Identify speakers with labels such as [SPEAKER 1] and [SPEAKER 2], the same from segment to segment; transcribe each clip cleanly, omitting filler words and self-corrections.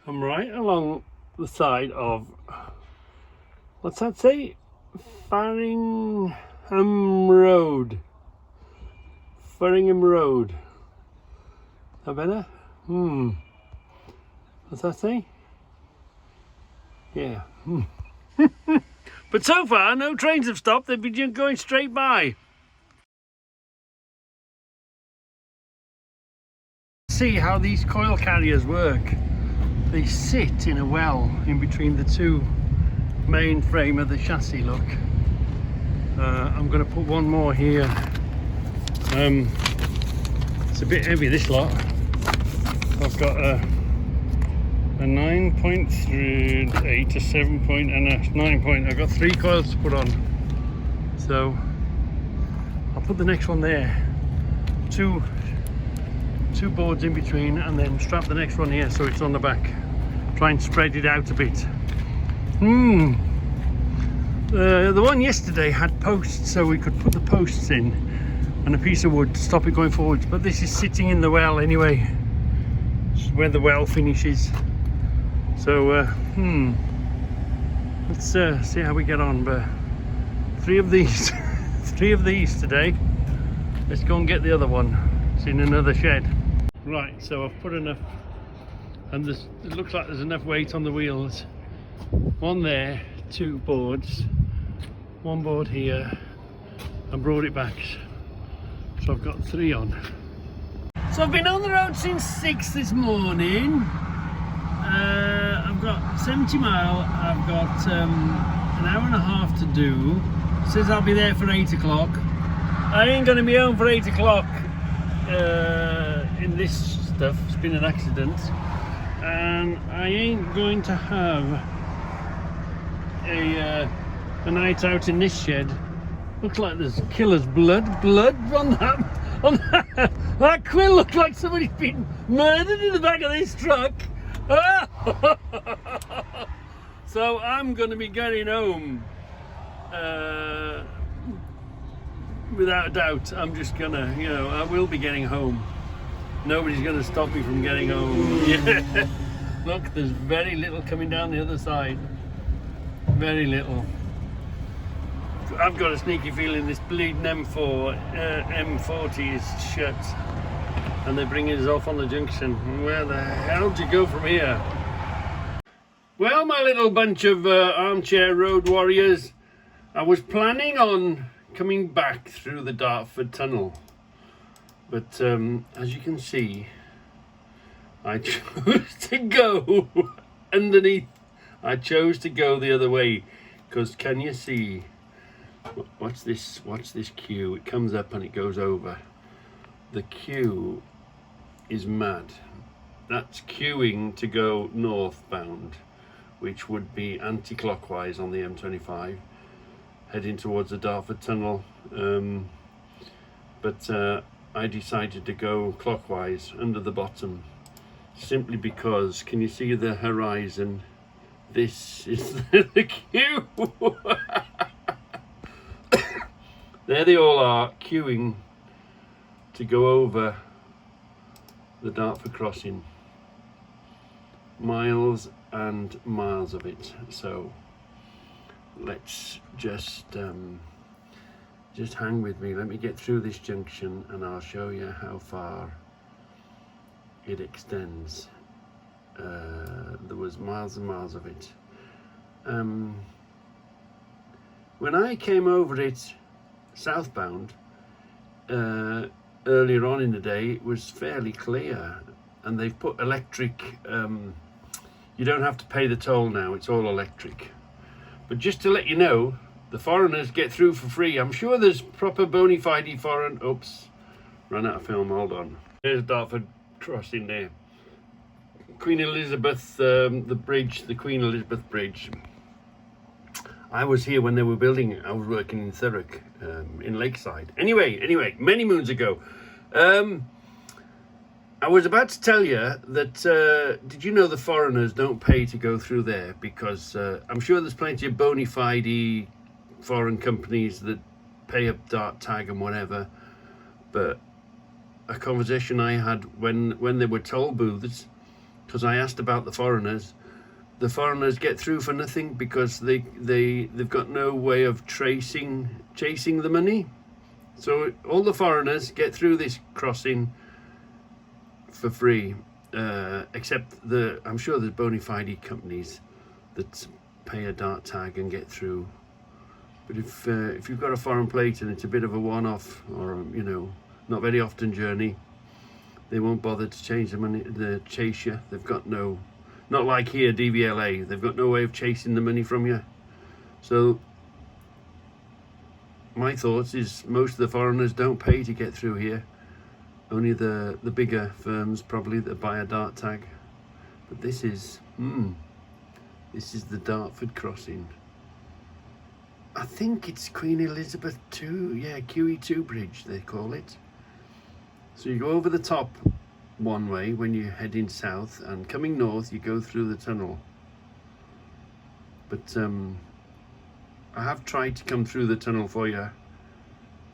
[SPEAKER 1] I'm right along the side of, what's that say? Farringham Road. Farringham Road. That better? What's that say? Yeah. But so far, no trains have stopped. They've been just going straight by. See how these coil carriers work. They sit in a well in between the two main frame of the chassis, look. I'm going to put one more here. It's a bit heavy, this lot. I've got a 9.3, 8, a 7 point and a 9 point. I've got 3 coils to put on. So I'll put the next one there. Two boards in between, and then strap the next one here so it's on the back. Try and spread it out a bit. The one yesterday had posts, so we could put the posts in and a piece of wood to stop it going forwards, but this is sitting in the well anyway. This is where the well finishes. So let's see how we get on. But 3 of these 3 of these today. Let's go and get the other one. It's in another shed. Right, so I've put enough, and it looks like there's enough weight on the wheels. One there, 2 boards, 1 board here, and brought it back. So I've got 3 on. So I've been on the road since 6 this morning. I've got 70 mile. I've got an hour and a half to do. It says I'll be there for 8 o'clock. I ain't going to be home for 8 o'clock in this stuff. It's been an accident. And I ain't going to have a night out in this shed. Looks like there's killer's blood on that. That quill looks like somebody's been murdered in the back of this truck. So I'm going to be getting home. Without a doubt, I'm just gonna, I will be getting home. Nobody's gonna stop me from getting home. Yeah. Look, there's very little coming down the other side. Very little. I've got a sneaky feeling this bleeding M40 is shut, and they're bringing us off on the junction. Where the hell do you go from here? Well, my little bunch of armchair road warriors, I was planning on coming back through the Dartford Tunnel, but as you can see, I chose to go underneath. I chose to go the other way because, can you see, watch this queue. It comes up and it goes over. The queue is mad. That's queuing to go northbound, which would be anti-clockwise on the M25, heading towards the Dartford Tunnel. But I decided to go clockwise under the bottom, simply because, can you see the horizon? This is the queue. There they all are, queuing to go over the Dartford crossing. Miles and miles of it. So let's just hang with me. Let me get through this junction and I'll show you how far it extends. There was miles and miles of it. When I came over it southbound earlier on in the day, it was fairly clear, and they've put electric. You don't have to pay the toll now, it's all electric. But just to let you know, the foreigners get through for free. I'm sure there's proper bona fide foreign. Oops, ran out of film, hold on. There's Dartford crossing there. Queen Elizabeth, the bridge, the Queen Elizabeth Bridge. I was here when they were building it. I was working in Thurrock, in Lakeside. Anyway, many moons ago. I was about to tell you that, did you know the foreigners don't pay to go through there? Because I'm sure there's plenty of bona fide foreign companies that pay a dart tag and whatever. But a conversation I had when there were toll booths, because I asked about the foreigners. The foreigners get through for nothing because they've got no way of chasing the money. So all the foreigners get through this crossing for free, except I'm sure there's bona fide companies that pay a dart tag and get through. But if you've got a foreign plate and it's a bit of a one-off, or not very often journey, they won't bother to change the money, the chase you. They've got no, not like here, DVLA, they've got no way of chasing the money from you. So my thoughts is most of the foreigners don't pay to get through here. Only the bigger firms probably that buy a dart tag. But this is the Dartford crossing. I think it's Queen Elizabeth II, yeah, QE2 bridge they call it. So you go over the top one way when you're heading south, and coming north you go through the tunnel. But I have tried to come through the tunnel for you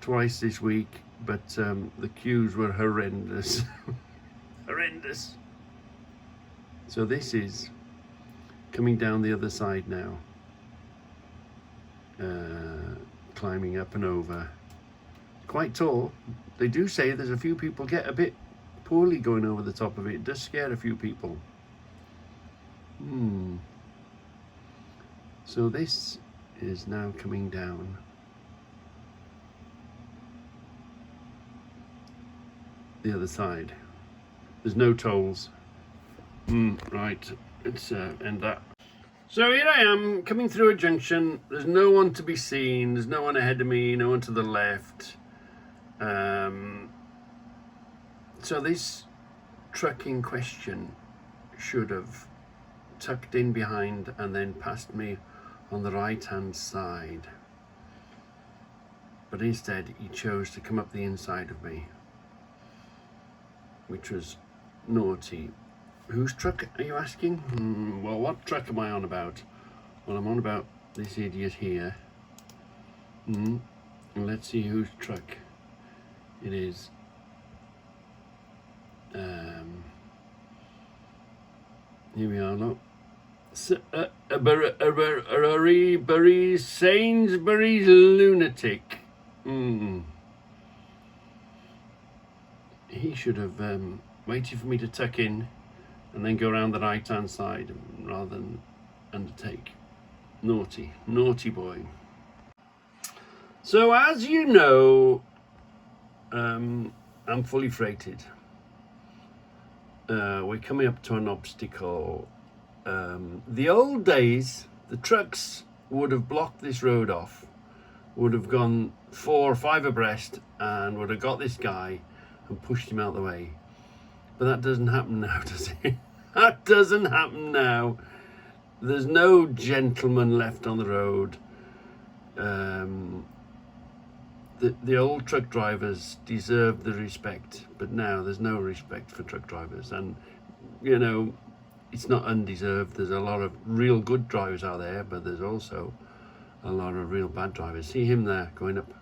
[SPEAKER 1] twice this week, but the queues were horrendous. Horrendous. So this is coming down the other side now, climbing up and over. Quite tall. They do say there's a few people get a bit poorly going over the top of it. It does scare a few people. So this is now coming down. The other side. There's no tolls. Right, let's end that. So here I am coming through a junction. There's no one to be seen. There's no one ahead of me, no one to the left. So this truck in question should have tucked in behind and then passed me on the right hand side, but instead he chose to come up the inside of me, which was naughty. Whose truck are you asking? Well, what truck am I on about? Well, I'm on about this idiot here. And let's see whose truck it is. Here we are, look. Sainsbury's lunatic. He should have waited for me to tuck in and then go around the right hand side rather than undertake. Naughty boy. So as you know, I'm fully freighted. We're coming up to an obstacle. The old days, the trucks would have blocked this road off, would have gone 4 or 5 abreast and would have got this guy and pushed him out the way. But that doesn't happen now, does it? That doesn't happen now. There's no gentleman left on the road. The old truck drivers deserved the respect, but now there's no respect for truck drivers. And, it's not undeserved. There's a lot of real good drivers out there, but there's also a lot of real bad drivers. See him there going up.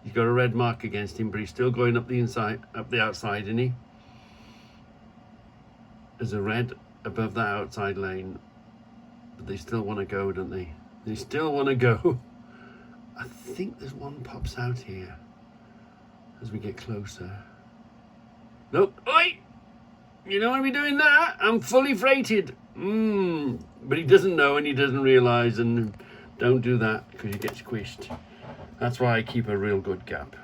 [SPEAKER 1] He's got a red mark against him, but he's still going up the outside, isn't he? There's a red above that outside lane, but they still want to go, don't they? They still want to go. I think there's one pops out here as we get closer. Nope. Oi! You don't want to be doing that. I'm fully freighted. But he doesn't know and he doesn't realise, and don't do that because you get squished. That's why I keep a real good gap,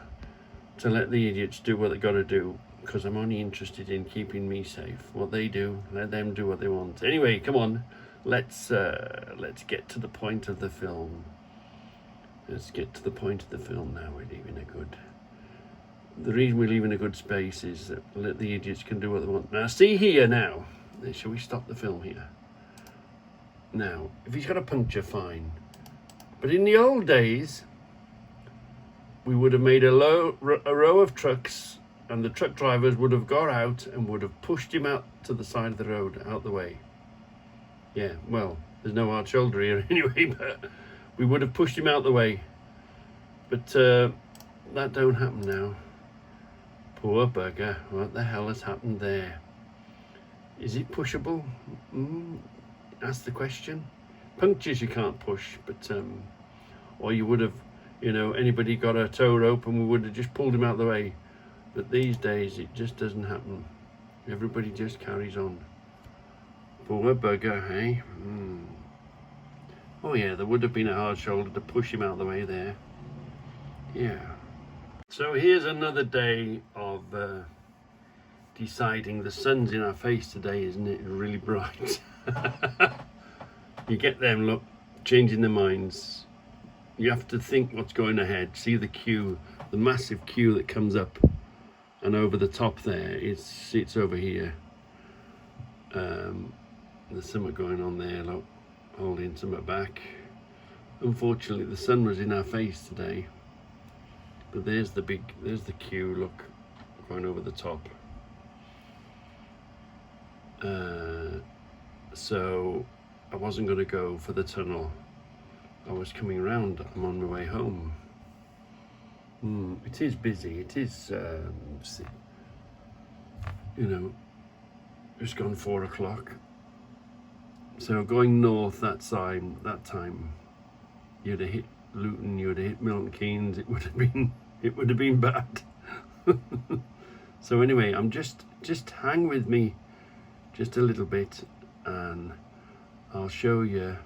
[SPEAKER 1] to let the idiots do what they got to do, because I'm only interested in keeping me safe. What they do, let them do what they want. Anyway, come on. Let's get to the point of the film. Let's get to the point of the film now. We're leaving a good... The reason we're leaving a good space is that let the idiots can do what they want. Now, see here now. Shall we stop the film here? Now, if he's got a puncture, fine. But in the old days, we would have made a row of trucks, and the truck drivers would have got out and would have pushed him out to the side of the road, out the way. Yeah, well, there's no hard shoulder here anyway, but we would have pushed him out the way. But that don't happen now. Poor bugger, what the hell has happened there? Is it pushable? That's the question. Punctures you can't push, but or you would have, anybody got a tow rope and we would have just pulled him out of the way. But these days it just doesn't happen. Everybody just carries on. Poor bugger, eh? Oh yeah, there would have been a hard shoulder to push him out of the way there. Yeah. So here's another day of deciding. The sun's in our face today, isn't it? Really bright. You get them, look, changing their minds. You have to think what's going ahead. See the queue, the massive queue that comes up, and over the top there, it's over here. There's something going on there, look, holding something back. Unfortunately, the sun was in our face today. But there's the queue, look, going over the top. So I wasn't going to go for the tunnel. I was coming around. I'm on my way home. It is busy. It is, it's gone 4 o'clock. So going north that time, you'd have hit Luton, you would have hit Milton Keynes. It would have been bad. So anyway, I'm just hang with me just a little bit, and I'll show you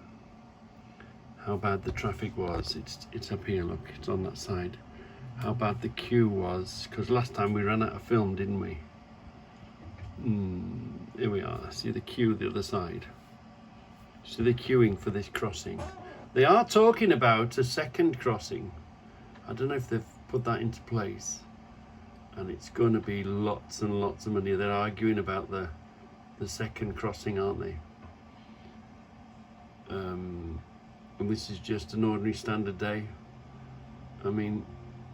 [SPEAKER 1] how bad the traffic was. It's up here, look, it's on that side. How bad the queue was, because last time we ran out of film, didn't we? Here we are. See the queue the other side. So they're queuing for this crossing. They are talking about a second crossing. I don't know if they've put that into place, and it's going to be lots and lots of money. They're arguing about the second crossing, aren't they? And this is just an ordinary standard day. I mean,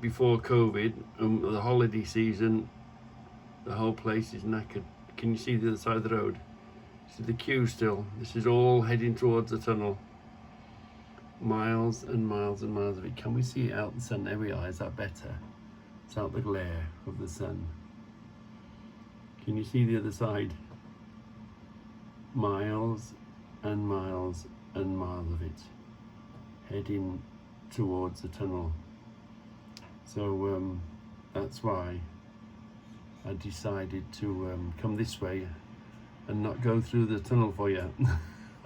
[SPEAKER 1] before COVID, the holiday season, the whole place is knackered. Can you see the other side of the road? See the queue still. This is all heading towards the tunnel. Miles and miles and miles of it. Can we see it out in the sun? There we are. Is that better? It's out the glare of the sun. Can you see the other side? Miles and miles and miles of it heading towards the tunnel. So that's why I decided to come this way and not go through the tunnel for you.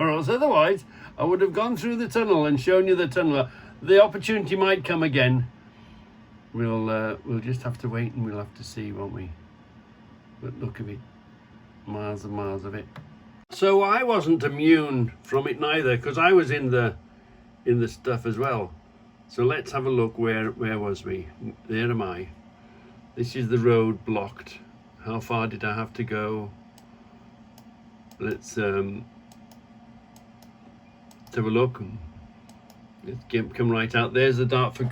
[SPEAKER 1] Or else otherwise I would have gone through the tunnel and shown you the tunnel. The opportunity might come again. We'll just have to wait and we'll have to see, won't we? But look at it, miles and miles of it. So I wasn't immune from it neither, because I was in the stuff as well. So let's have a look. Where was we? There am I. This is the road blocked. How far did I have to go? Let's have a look. Let's come right out. There's the Dartford.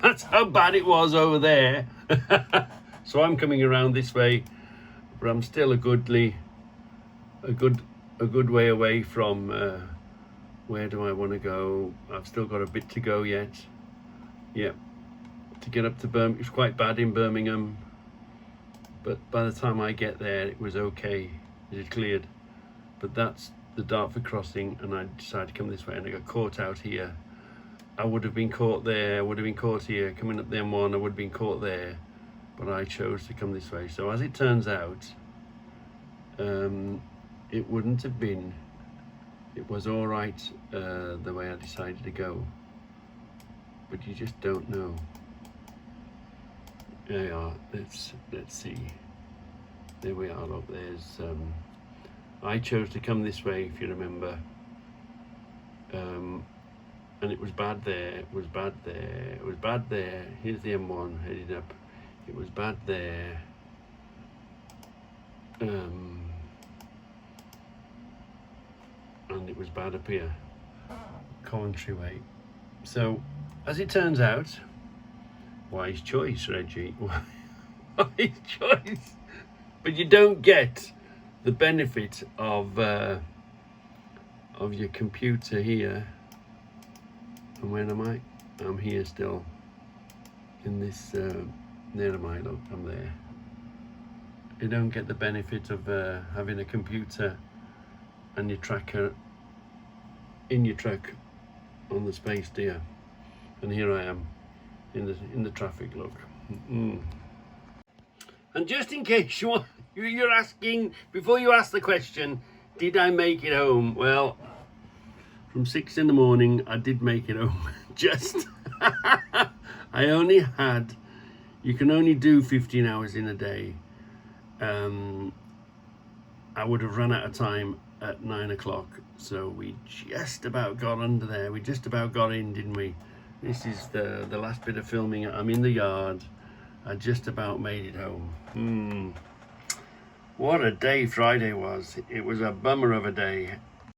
[SPEAKER 1] That's how bad it was over there. So I'm coming around this way, but I'm still a good way away from where do I want to go. I've still got a bit to go yet. Yeah, to get up to Birmingham. It's quite bad in Birmingham, but by the time I get there, it was okay. It had cleared. But that's the Dartford crossing, and I decided to come this way, and I got caught out here. I would have been caught there, I would have been caught here. Coming up the M1, I would have been caught there, but I chose to come this way. So as it turns out, it wouldn't have been. It was all right the way I decided to go, but you just don't know. There we are. Let's see. There we are. Look, there's. I chose to come this way, if you remember. And it was bad there. It was bad there. It was bad there. Here's the M1 heading up. It was bad there. And it was bad up here, Coventry way. So, as it turns out, wise choice, Reggie. Wise choice. But you don't get the benefit of your computer here. And where am I? I'm here still. In this. There am I? Look, I'm there. you don't get the benefit of having a computer and your tracker in your truck on the space, do you? And here I am in the traffic, look. And just in case you're asking, before you ask the question, did I make it home? Well, from 6 in the morning, I did make it home. Just, I only had, you can only do 15 hours in a day. I would have run out of time at 9 o'clock. So we just about got under there. We just about got in, didn't we? This is the last bit of filming. I'm in the yard. I just about made it home. What a day Friday was. It was a bummer of a day.